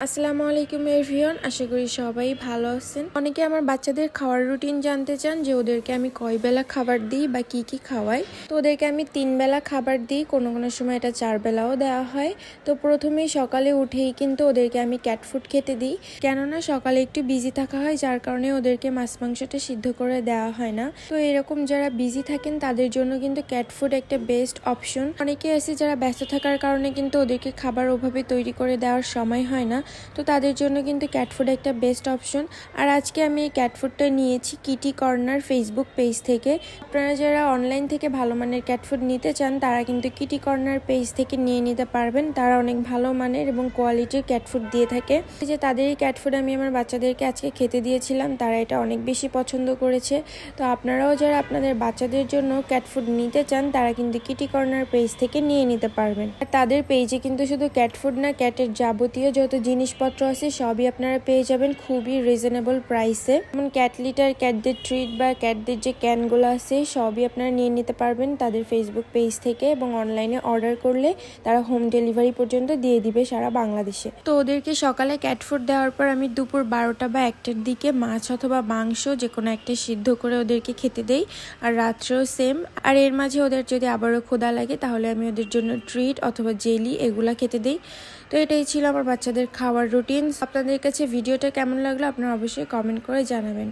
আসসালামু আলাইকুম এভরিওয়ান, আশা করি সবাই ভালো আছেন। অনেকে আমার বাচ্চাদের খাওয়ার রুটিন জানতে চান যে ওদেরকে আমি কয় বেলা খাবার দিই বা কি কি খাওয়াই। তো ওদেরকে আমি 3 বেলা খাবার দিই, কোনো কোনো সময় এটা 4 বেলাও দেওয়া হয়। তো প্রথমেই সকালে উঠেই কিন্তু ওদেরকে আমি ক্যাট ফুড খেতে দিই, কেননা সকালে একটু বিজি থাকা হয়, যার কারণে ওদেরকে মাছ মাংসটা সিদ্ধ করে দেওয়া হয় না। তো এরকম যারা বিজি থাকেন তাদের জন্য কিন্তু ক্যাট ফুড একটা বেস্ট অপশন। অনেকে আছে যারা ব্যস্ত থাকার কারণে কিন্তু ওদেরকে খাবার ওভাবে তৈরি করে দেওয়ার সময় হয় না, তো তাদের জন্য কিন্তু ক্যাট ফুড একটা বেস্ট অপশন। আর আজকে আমি এই ক্যাট ফুডটা নিয়েছি কিটি কর্নার ফেসবুক পেজ থেকে। আপনারা যারা অনলাইন থেকে ভালো মানের ক্যাট ফুড নিতে চান তারা কিন্তু কিটি কর্নার পেজ থেকে নিয়ে নিতে পারবেন। তারা অনেক ভালো মানের এবং কোয়ালিটির ক্যাট ফুড দিয়ে থাকে। যে তাদের এই ক্যাট ফুড আমি আমার বাচ্চাদেরকে আজকে খেতে দিয়েছিলাম, তারা এটা অনেক বেশি পছন্দ করেছে। তো আপনারাও যারা আপনাদের বাচ্চাদের জন্য ক্যাট ফুড নিতে চান তারা কিন্তু কিটি কর্নার পেজ থেকে নিয়ে নিতে পারবেন। আর তাদের পেজে কিন্তু শুধু ক্যাট ফুড না, ক্যাটের যাবতীয় যত জিনিসপত্র আছে সবই আপনারা পেয়ে যাবেন খুবই রিজনেবল প্রাইসে। যেমন ক্যাট লিটার, ক্যাটদের ট্রিট বা ক্যাটদের যে ক্যানগুলো আছে সবই আপনারা নিয়ে নিতে পারবেন তাদের ফেসবুক পেজ থেকে, এবং অনলাইনে অর্ডার করলে তারা হোম ডেলিভারি পর্যন্ত দিয়ে দিবে সারা বাংলাদেশে। তো ওদেরকে সকালে ক্যাট ফুড দেওয়ার পর আমি দুপুর 12টা বা 1টার দিকে মাছ অথবা মাংস যে কোনো একটা সিদ্ধ করে ওদেরকে খেতে দেই, আর রাত্রেও সেম। আর এর মাঝে ওদের যদি আবারও ক্ষুধা লাগে তাহলে আমি ওদের জন্য ট্রিট অথবা জেলি এগুলা খেতে দিই। তো এটাই ছিল আমার বাচ্চাদের খাওয়ার রুটিন। আপনাদের কাছে ভিডিওটা কেমন লাগলো আপনারা অবশ্যই কমেন্ট করে জানাবেন।